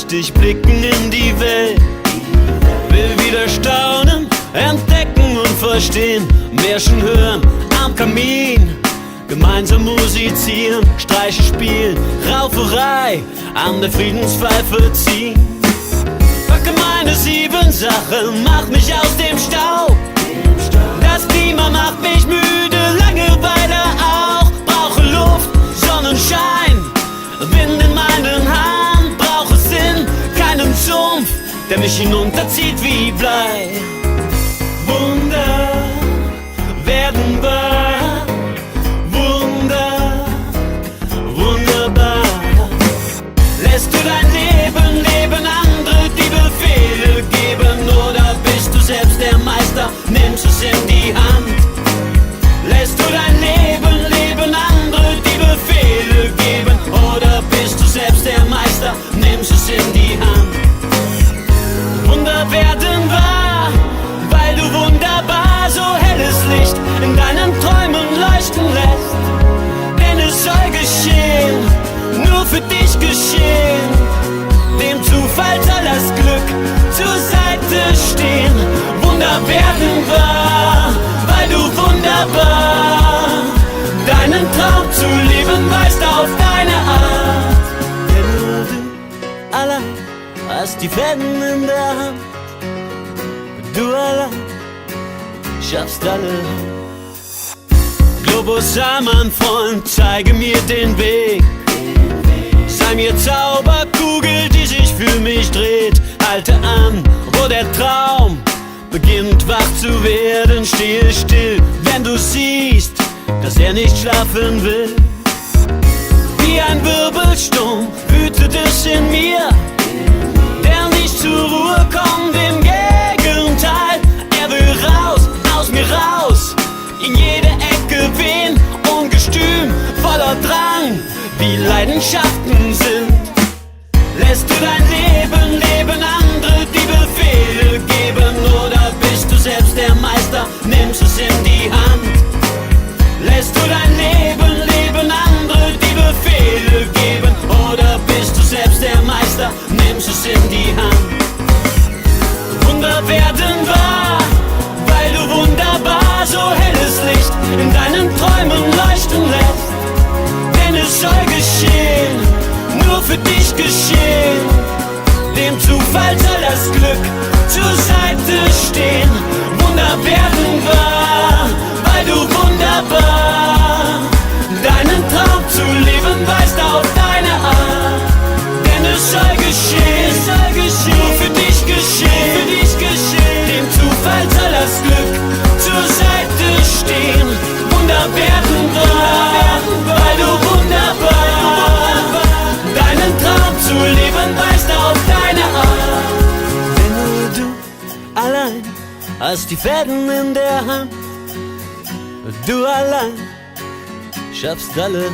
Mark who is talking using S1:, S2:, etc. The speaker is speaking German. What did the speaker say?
S1: richtig blicken in die Welt. Will wieder staunen, entdecken und verstehen, Märchen hören am Kamin, gemeinsam musizieren, Streiche spielen, Rauferei an der Friedenspfeife ziehen. Packe meine 7 Sachen, mach mich aus dem Staub. Das Klima macht mich müde, Langeweile auch. Brauche Luft, Sonnenschein, Wind in meinen Haaren. Brauche Sinn, keinen Sumpf, der mich hinunterzieht wie Blei. Wunder werden wahr, Wunder, wunderbar. Lässt du dein Leben leben, andere die Befehle geben, oder bist du selbst der Meister, nimmst es in die Hand? Lässt du dein Leben leben, andere die Befehle geben, oder bist du selbst der Meister, nimmst es in die Hand? Wunder werden wahr, weil du wunderbar so helles Licht in deinen Träumen leuchten lässt. Denn es soll geschehen, nur für dich geschehen. Dem Zufall soll das Glück zur Seite stehen. Wunder werden wahr, weil du wunderbar deinen Traum zu leben weißt auf deine Art. Denn nur du allein hast die Fäden in der Hand. Du allein schaffst alle. Globus mein Freund, zeige mir den Weg. Sei mir Zauberkugel, die sich für mich dreht. Halte an, wo der Traum beginnt wach zu werden. Stehe still, wenn du siehst, dass er nicht schlafen will. Wie ein Wirbelsturm wütet es in mir, der nicht zur Ruhe kommt, im Gegenteil. Er will raus, aus mir raus, in jede Ecke wehen, ungestüm, voller Drang, wie Leidenschaften sind. Lässt du dein Leben leben, andere die Befehle geben, oder bist du selbst der Meister, nimmst es in die Hand? Lässt du dein Leben leben, andere die Befehle geben, oder bist du selbst der Meister, nimmst es in die Hand? Wunder werden wahr, weil du wunderbar so helles Licht in deinen Träumen leuchten lässt. Denn es soll geschehen, nur für dich geschehen. Dem Zufall soll das Glück zur Seite stehen. Wunder werden wahr, weil du wunderbar deinen Traum zu leben weißt auf deine Art. Denn es soll geschehen, nur für dich geschehen, für dich geschehen. Dem Zufall soll das Glück zur Seite stehen. Wunder werden wahr, weil du wunderbar deinen Traum zu leben weißt auf deine Art. Denn nur du allein hast die Fäden in der Hand. Du allein schaffst alle.